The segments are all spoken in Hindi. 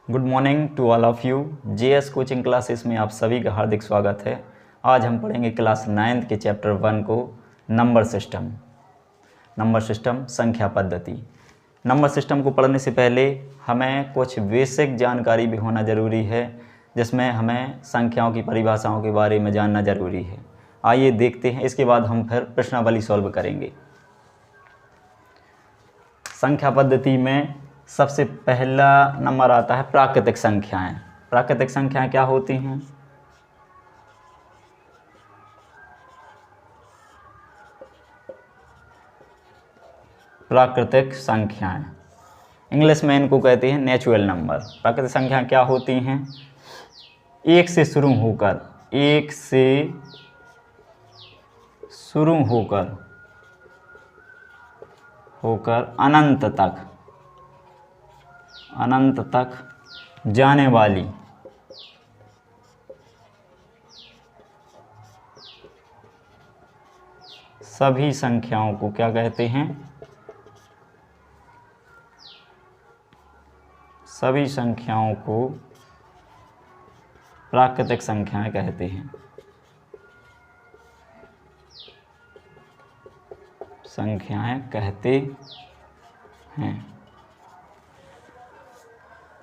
Good morning to all of you. JS coaching classes में आप सभी का हार्दिक स्वागत है। आज हम पढ़ेंगे क्लास 9th के चैप्टर 1 को, नंबर सिस्टम संख्या पद्धति। नंबर सिस्टम को पढ़ने से पहले हमें कुछ बेसिक जानकारी भी होना ज़रूरी है, जिसमें हमें संख्याओं की परिभाषाओं के बारे में जानना ज़रूरी है। आइए देखते हैं, इसके बाद हम फिर प्रश्नावली सॉल्व करेंगे। संख्या पद्धति में सबसे पहला नंबर आता है प्राकृतिक संख्याएं। प्राकृतिक संख्याएं क्या होती हैं? प्राकृतिक संख्याएं, इंग्लिश में इनको कहते हैं नेचुरल नंबर। प्राकृतिक संख्याएं क्या होती हैं? एक से शुरू होकर अनंत तक जाने वाली सभी संख्याओं को क्या कहते हैं? सभी संख्याओं को प्राकृतिक संख्याएं कहते हैं।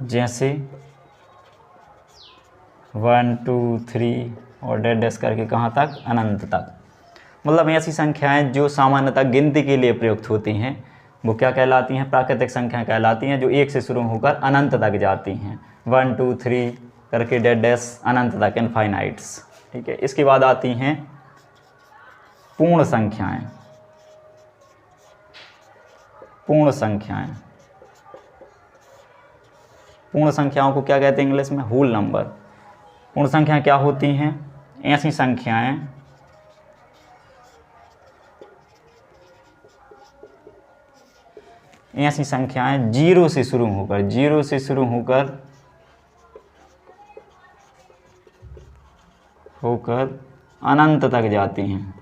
जैसे 1 2 3 और डैश करके कहाँ तक? अनंत तक। मतलब ऐसी संख्याएं जो सामान्यतः गिनती के लिए प्रयुक्त होती हैं, वो क्या कहलाती हैं? प्राकृतिक संख्याएं कहलाती हैं, जो एक से शुरू होकर अनंत तक जाती हैं। 1 2 3 करके डैश अनंत तक, इनफाइनाइट्स। ठीक है। इसके बाद आती हैं पूर्ण संख्याएं। पूर्ण संख्याओं को क्या कहते हैं इंग्लिश में? Whole number. पूर्ण संख्याएं क्या होती हैं? ऐसी संख्याएं जीरो से शुरू होकर अनंत तक जाती हैं।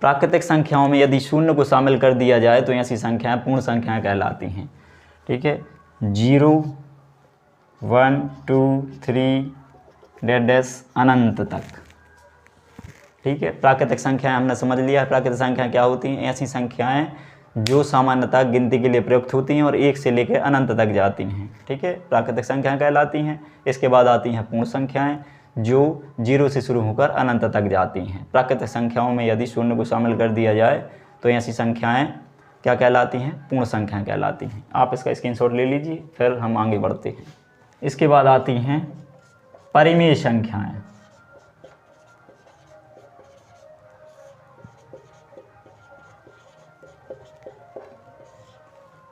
प्राकृतिक संख्याओं में यदि शून्य को शामिल कर दिया जाए तो ऐसी संख्याएं पूर्ण संख्याएं कहलाती हैं। ठीक है। 0 1 2 3 डैश अनंत तक। ठीक है। प्राकृतिक संख्याएं हमने समझ लिया है। प्राकृतिक संख्याएं क्या होती हैं? ऐसी संख्याएं जो सामान्यतः गिनती के लिए प्रयुक्त होती हैं और एक से लेकर अनंत तक जाती हैं। ठीक है। प्राकृतिक संख्याएं कहलाती हैं। इसके बाद आती हैं पूर्ण संख्याएं, जो 0 से शुरू होकर अनंत तक जाती हैं। प्राकृतिक संख्याओं में यदि शून्य को शामिल कर दिया जाए तो ऐसी संख्याएं क्या कहलाती हैं? पूर्ण संख्याएं कहलाती हैं। आप इसका स्क्रीनशॉट ले लीजिए, फिर हम आगे बढ़ते हैं। इसके बाद आती हैं परिमेय संख्याएं।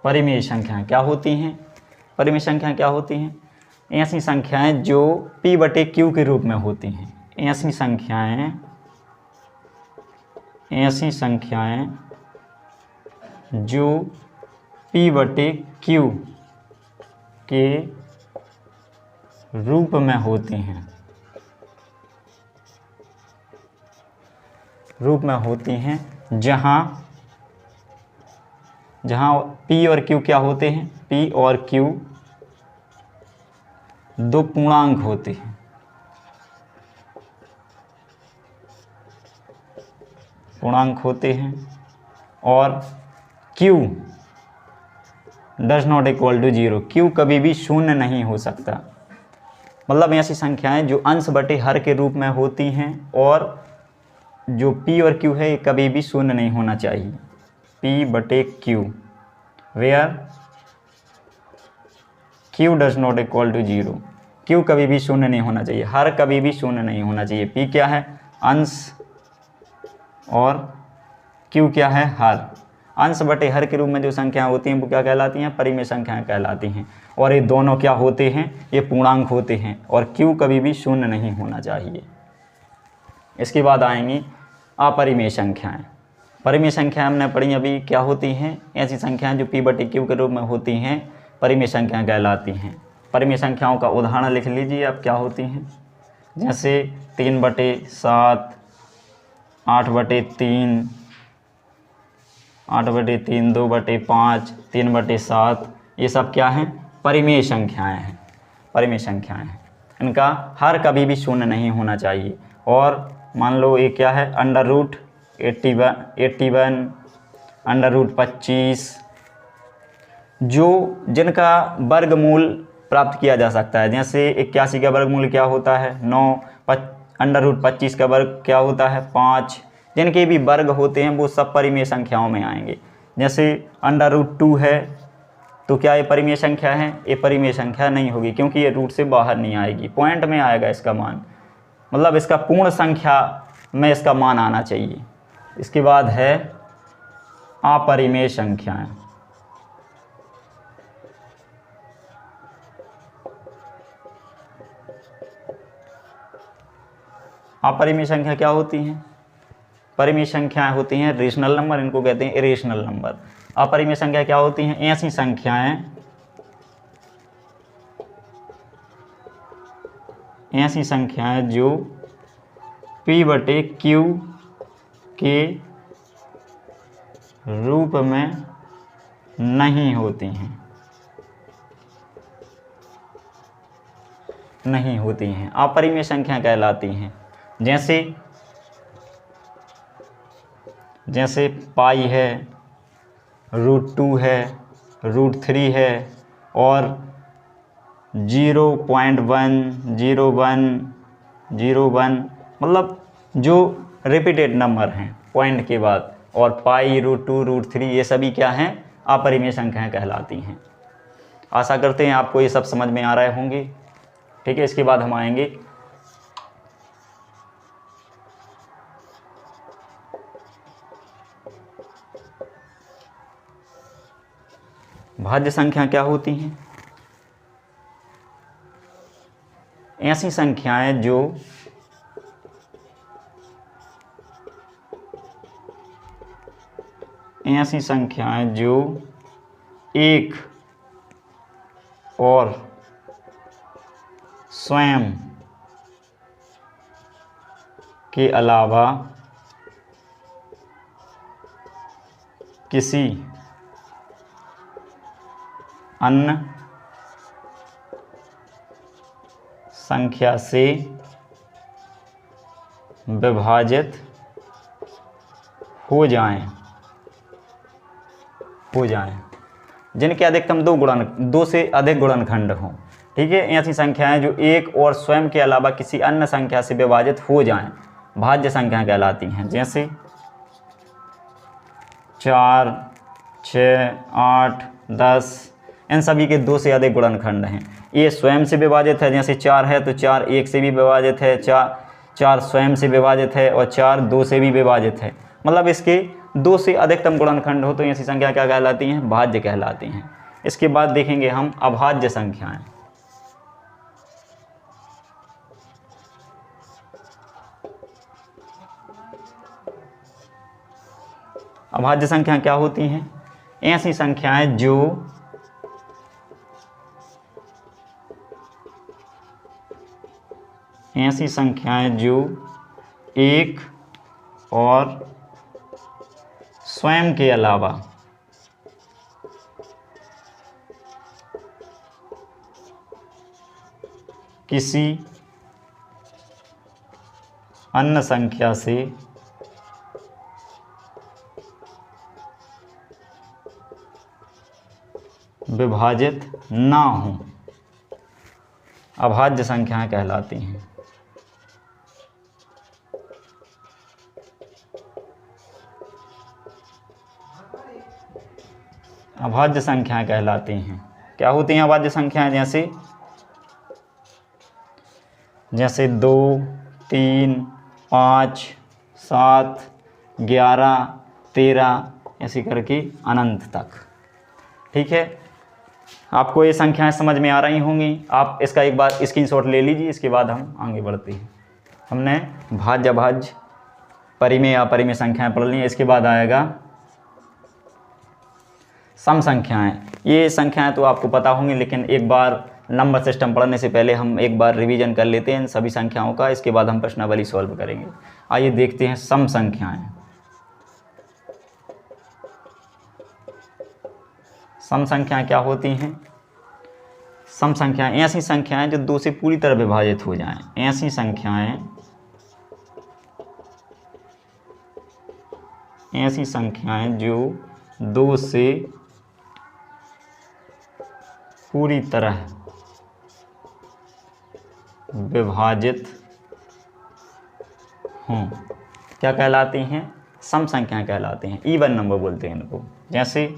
परिमेय संख्याएं क्या होती हैं? परिमेय संख्याएं क्या होती हैं? ऐसी संख्याएं जो P/Q के रूप में होती हैं। ऐसी संख्याएं जो P/Q के रूप में होती हैं, जहां P और Q क्या होते हैं? P और Q दो पूर्णांक होते हैं। और Q does not equal to 0। Q कभी भी शून्य नहीं हो सकता। मतलब ऐसी संख्याएं जो अंश बटे हर के रूप में होती हैं, और जो P और Q है ये कभी भी शून्य नहीं होना चाहिए। P/Q where Q does not equal to 0। Q कभी भी शून्य नहीं होना चाहिए, हर कभी भी शून्य नहीं होना चाहिए। P क्या है? अंश, और Q क्या है? हर। अंश बटे हर के रूप में जो संख्याएं होती हैं वो क्या कहलाती हैं? परिमेय संख्याएं कहलाती हैं। और ये दोनों क्या होते हैं? ये पूर्णांक होते हैं, और Q कभी भी शून्य नहीं होना चाहिए। इसके बाद आएंगी अपरिमेय संख्याएं। परिमेय संख्याएं हमने पढ़ी अभी, क्या होती हैं? ऐसी संख्याएं जो P/Q के रूप में होती हैं, परिमेय संख्याएं कहलाती हैं। परिमेय संख्याओं का उदाहरण लिख लीजिए अब क्या होती हैं। जैसे 3/7, 8/3, 8/3, 2/5, 3/7, ये सब क्या हैं? परिमेय संख्याएं हैं, परिमेय संख्याएं हैं। इनका हर कभी भी शून्य नहीं होना चाहिए। और मान लो ये क्या है? √81, √25, जो जिनका वर्गमूल प्राप्त किया जा सकता है। जैसे 81 का वर्गमूल क्या होता है? 9। √25 का वर्ग क्या होता है? 5। जिनके भी वर्ग होते हैं वो सब परिमेय संख्याओं में आएंगे। जैसे √2 है तो क्या ये परिमेय संख्या है? ये परिमेय संख्या नहीं होगी, क्योंकि ये रूट से बाहर नहीं आएगी, पॉइंट में आएगा इसका मान, मतलब इसका पूर्ण संख्या में इसका मान आना चाहिए। इसके बाद है अपरिमेय संख्याएं। अपरिमेय संख्या क्या होती हैं? परिमेय संख्याएं होती हैं रेशनल नंबर, इनको कहते हैं इरेशनल नंबर। अपरिमेय संख्या क्या होती हैं? ऐसी संख्याएं जो P/Q के रूप में नहीं होती हैं, अपरिमेय संख्या कहलाती हैं। जैसे पाई है, √2 है, √3 है, और 0.1, 0.1, 0.1, मतलब जो रिपीटेड नंबर हैं पॉइंट के बाद। और पाई, √2, √3 ये सभी क्या हैं? अपरिमेय संख्याएं कहलाती हैं। आशा करते हैं आपको ये सब समझ में आ रहे होंगे। ठीक है, इसके बाद हम आएंगे भाज्य संख्या क्या होती हैं? ऐसी संख्याएं जो एक और स्वयं के अलावा किसी अन्य संख्या से विभाजित हो जाएं, जिनके अधिकतम 2 से अधिक गुणनखंड हों। ठीक है, ऐसी संख्याएं जो एक और स्वयं के अलावा किसी अन्य संख्या से विभाजित हो जाएं, भाज्य संख्या कहलाती हैं। जैसे 4, 6, 8, 10, इन सभी के 2 से अधिक गुणनखंड हैं। ये स्वयं से विभाजित है, जैसे 4 है तो 4 1 से भी विभाजित है, 4 स्वयं से विभाजित है, और 4 2 से भी विभाजित है। मतलब इसके 2 से अधिकतम गुणनखंड हो तो ऐसी संख्या क्या कहलाती हैं? भाज्य कहलाती हैं। इसके बाद देखेंगे हम अभाज्य संख्याएं। अभाज्य संख्या क्या होती हैं? ऐसी संख्याएं जो एक और स्वयं के अलावा किसी अन्य संख्या से विभाजित ना हो, अभाज्य संख्याएं कहलाती हैं। अभाज्य संख्याएं कहलाती हैं। क्या होती हैं अभाज्य संख्याएं? जैसे 2, 3, 5, 7, 11, 13 ऐसी करके अनंत तक। ठीक है, आपको ये संख्याएं समझ में आ रही होंगी। आप इसका एक बार स्क्रीनशॉट ले लीजिए, इसके बाद हम आगे बढ़ते हैं। हमने भाज्य, अभाज्य, परिमेय, अपरिमेय संख्याएं पढ़ ली। इसके बाद आएगा सम संख्याएं। ये संख्याएं तो आपको पता होंगी, लेकिन एक बार नंबर सिस्टम पढ़ने से पहले हम एक बार रिवीजन कर लेते हैं इन सभी संख्याओं का, इसके बाद हम प्रश्नावली सॉल्व करेंगे। आइए देखते हैं सम संख्याएं। सम संख्याएं क्या होती हैं? सम संख्याएं ऐसी संख्याएं जो 2 से पूरी तरह विभाजित हो जाएं। ऐसी संख्याएं जो 2 से पूरी तरह विभाजित हों, क्या कहलाती हैं? सम संख्याएं कहलाती हैं। इवन नंबर बोलते हैं इनको, जैसे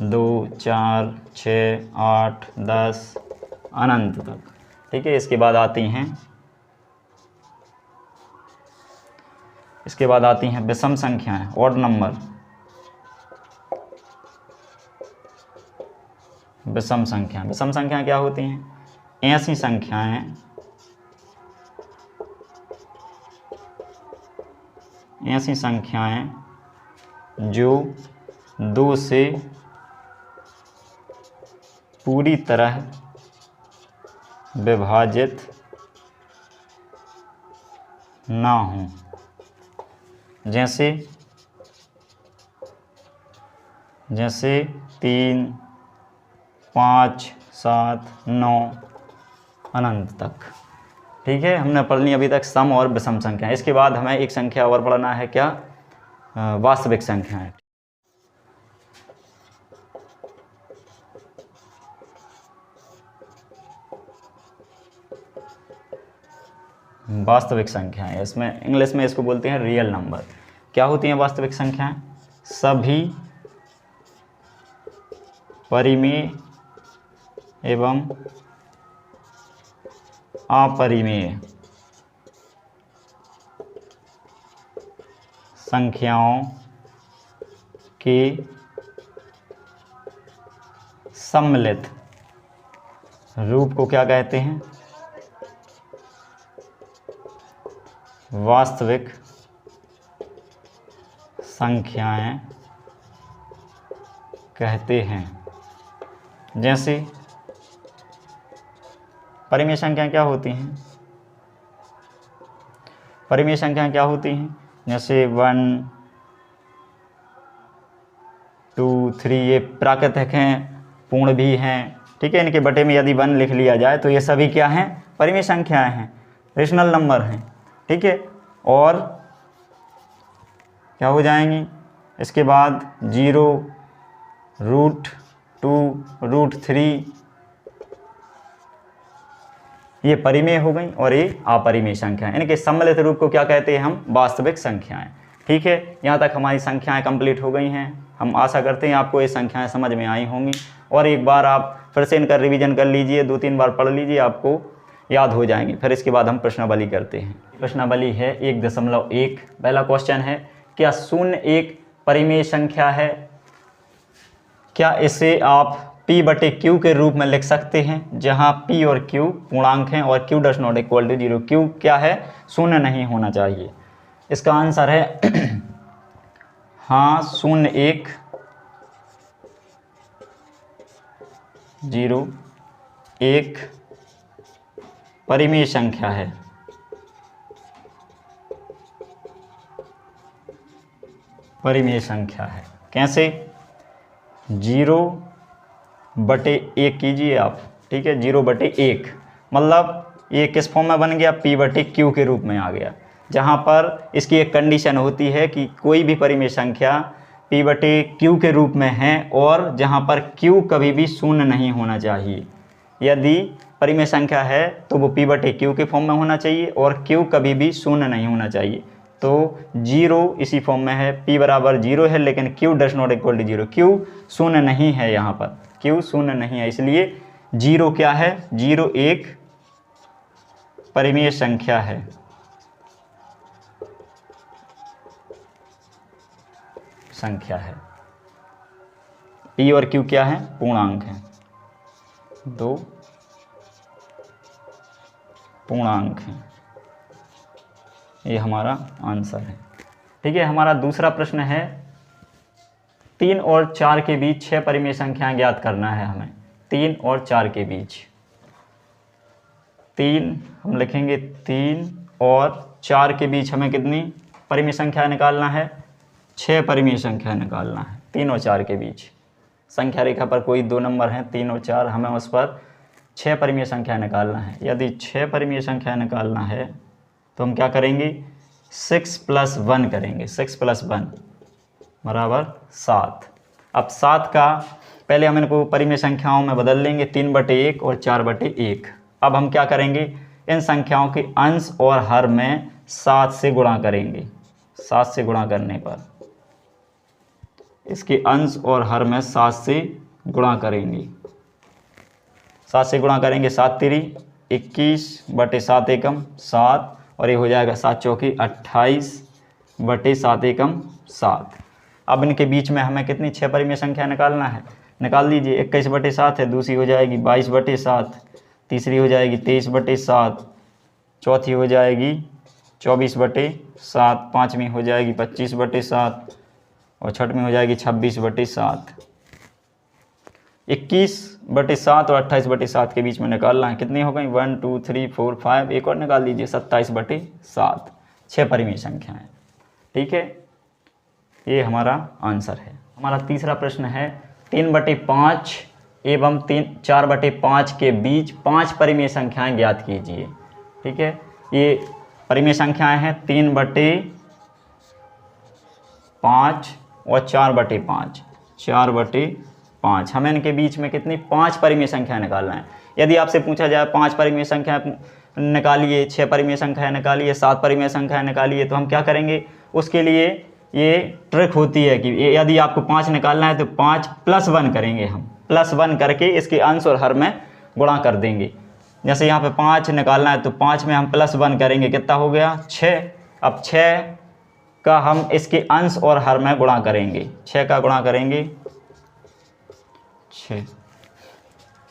2, 4, 6, 8, 10 अनंत तक। ठीक है, इसके बाद आती हैं विषम संख्याएं, ऑड नंबर। विषम संख्याएं क्या होती हैं? ऐसी संख्याएं जो 2 से पूरी तरह विभाजित ना हों, जैसे 3, 5, 7, 9 अनंत तक। ठीक है, हमने पढ़ ली अभी तक सम और विषम संख्या। इसके बाद हमें एक संख्या और पढ़ना है, क्या? वास्तविक संख्याएं। वास्तविक संख्याएं, इसमें इंग्लिश में इसको बोलते हैं रियल नंबर। क्या होती हैं वास्तविक संख्याएं? सभी परिमेय एवं अपरिमेय संख्याओं के सम्मिलित रूप को क्या कहते हैं? वास्तविक संख्याएं कहते हैं। जैसे परिमेय संख्याएं क्या होती हैं? परिमेय संख्याएं क्या होती हैं? जैसे 1, 2, 3 ये प्राकृतिक हैं, पूर्ण भी हैं। ठीक है, इनके बटे में यदि 1 लिख लिया जाए तो ये सभी क्या हैं? परिमेय संख्याएं हैं, रेशनल नंबर हैं। ठीक है, और क्या हो जाएंगी? इसके बाद 0, √2, √3 ये परिमेय हो गई और ये अपरिमेय संख्याएं। इनके सम्मिलित रूप को क्या कहते हैं हम? वास्तविक संख्याएं। ठीक है, यहाँ तक हमारी संख्याएं कंप्लीट हो गई हैं। हम आशा करते हैं आपको ये संख्याएं समझ में आई होंगी, और एक बार आप फिर से इनका रिवीजन कर लीजिए, 2-3 बार पढ़ लीजिए, आपको याद हो जाएंगे। फिर इसके बाद हम प्रश्नावली करते हैं। प्रश्नावली है 1.1। पहला क्वेश्चन है, क्या 0 एक परिमेय संख्या है? क्या इसे आप P/Q के रूप में लिख सकते हैं, जहां P और Q पूर्णांक हैं और Q = 0। Q क्या है? 0 नहीं होना चाहिए। इसका आंसर है हाँ, 0, 1, 0, 1 परिमेय संख्या है। परिमेय संख्या है कैसे? 0/1 कीजिए आप। ठीक है, 0/1 मतलब ये किस फॉर्म में बन गया? P/Q के रूप में आ गया, जहाँ पर इसकी एक कंडीशन होती है कि कोई भी परिमेय संख्या P/Q के रूप में है और जहाँ पर Q कभी भी 0 नहीं होना चाहिए। यदि परिमेय संख्या है तो वो P/Q के फॉर्म में होना चाहिए और Q कभी भी 0 नहीं होना चाहिए। तो 0 इसी फॉर्म में है, P = 0 है, लेकिन Q = 0। Q 0 नहीं है, यहाँ पर Q 0 नहीं है, इसलिए 0 क्या है? 0 एक परिमेय संख्या है। P और Q क्या है? पूर्णांक हैं, 2 पूर्णांक हैं। ये हमारा आंसर है। ठीक है, हमारा दूसरा प्रश्न है, 3 और 4 के बीच 6 परिमेय संख्याएं ज्ञात करना है हमें। 3 और 4 के बीच। 3 हम लिखेंगे 3 और 4 के बीच हमें कितनी परिमेय संख्या निकालना है? 6 परिमेय संख्या निकालना है 3 और 4 के बीच। संख्या रेखा पर कोई 2 नंबर हैं 3 और 4, हमें उस पर 6 परिमेय संख्या निकालना है। यदि 6 परिमेय संख्या निकालना है तो हम क्या करेंगे? 6 + 1 करेंगे। 6 + 1 बराबर 7। अब 7 का पहले हम इनको परिमेय संख्याओं में बदल लेंगे, 3/1 और 4/1। अब हम क्या करेंगे? इन संख्याओं के अंश और हर में 7 से गुणा करेंगे। 7 से गुणा करने पर इसके अंश और हर में 7 से गुणा करेंगे। 7 से गुणा करेंगे, 7 तिरी 21/7 एकम 7, और ये हो जाएगा 7 चौकी 28/7 एकम 7। अब इनके बीच में हमें कितनी 6 परिमेय संख्या निकालना है? निकाल लीजिए। 21/7 है, दूसरी हो जाएगी 22/7, तीसरी हो जाएगी 23/7, चौथी हो जाएगी 24/7, पाँचवीं हो जाएगी 25/7 और छठवीं हो जाएगी 26/7। 21/7 और 28/7 के बीच में निकालना है। कितनी हो गई? 1 2 3 4 5, एक और निकाल लीजिए 27/7। 6 परिमेय संख्या है। ठीक है, ये हमारा आंसर है। हमारा तीसरा प्रश्न है 3/5 एवं 4/5 के बीच 5 परिमेय संख्याएं ज्ञात कीजिए। ठीक है, ये परिमेय संख्याएं हैं 3/5 और 4/5। 4/5 हमें इनके बीच में कितनी 5 परिमेय संख्या निकालना है। यदि आपसे पूछा जाए 5 परिमेय संख्या निकालिए, 6 परिमेय संख्या निकालिए, 7 परिमेय संख्या निकालिए, तो हम क्या करेंगे? उसके लिए ये ट्रिक होती है कि यदि आपको 5 निकालना है तो 5 + 1 करेंगे। हम +1 करके इसके अंश और हर में गुणा कर देंगे। जैसे यहाँ पे 5 निकालना है तो 5 में हम +1 करेंगे, कितना हो गया? 6। अब 6 का हम इसके अंश और हर में गुणा करेंगे। 6 का गुणा करेंगे, 6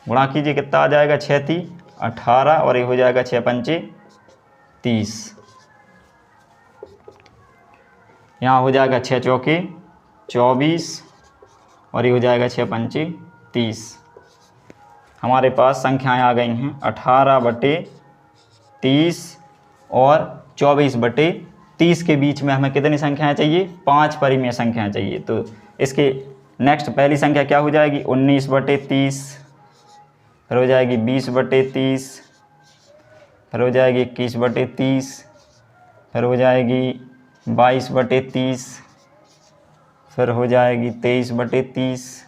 गुणा कीजिए, कितना आ जाएगा? 6 × 3 = 18, और ये हो जाएगा 6 × 5 = 30। यहाँ हो जाएगा 6 चौके 24, और ये हो जाएगा 6 × 5 = 30। हमारे पास संख्याएं आ गई हैं 18/30 और 24/30 के बीच में हमें कितनी संख्याएं चाहिए? 5 परिमेय संख्याएं चाहिए। तो इसके नेक्स्ट पहली संख्या क्या हो जाएगी? 19/30, फिर हो जाएगी 20/30, फिर हो जाएगी 21/30, फिर हो जाएगी 22/30, फिर हो जाएगी 23/30।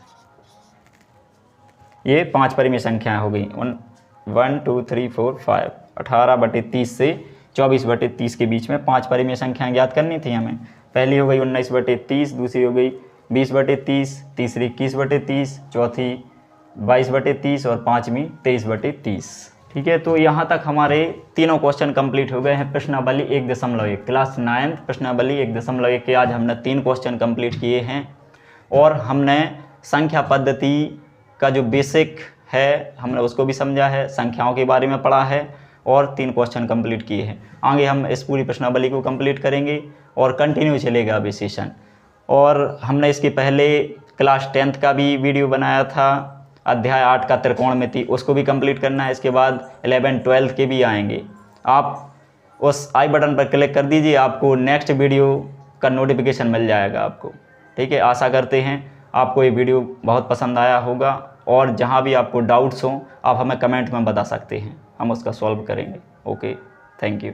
ये 5 परिमेय संख्याएं हो गई। 1 2 3 4 5। 18/30 से 24/30 के बीच में 5 परिमेय संख्याएं ज्ञात करनी थी हमें। पहली हो गई 19/30, दूसरी हो गई 20/30, तीसरी 21/30, चौथी 22/30 और पाँचवीं 23/30। ठीक है, तो यहाँ तक हमारे तीनों क्वेश्चन कंप्लीट हो गए हैं। प्रश्नावली 1.1 क्लास 9th प्रश्नावली 1.1 के आज हमने 3 क्वेश्चन कंप्लीट किए हैं, और हमने संख्या पद्धति का जो बेसिक है हमने उसको भी समझा है, संख्याओं के बारे में पढ़ा है, और 3 क्वेश्चन कंप्लीट किए हैं। आगे हम इस पूरी प्रश्नावली को कंप्लीट करेंगे और कंटिन्यू चलेगा अभी सेशन। और हमने इसके पहले क्लास 10th का भी वीडियो बनाया था, अध्याय 8 का त्रिकोणमिति, उसको भी कंप्लीट करना है। इसके बाद 11 12 के भी आएंगे। आप उस आई बटन पर क्लिक कर दीजिए, आपको नेक्स्ट वीडियो का नोटिफिकेशन मिल जाएगा आपको। ठीक है, आशा करते हैं आपको ये वीडियो बहुत पसंद आया होगा, और जहाँ भी आपको डाउट्स हों आप हमें कमेंट में बता सकते हैं, हम उसका सॉल्व करेंगे। Okay, thank you.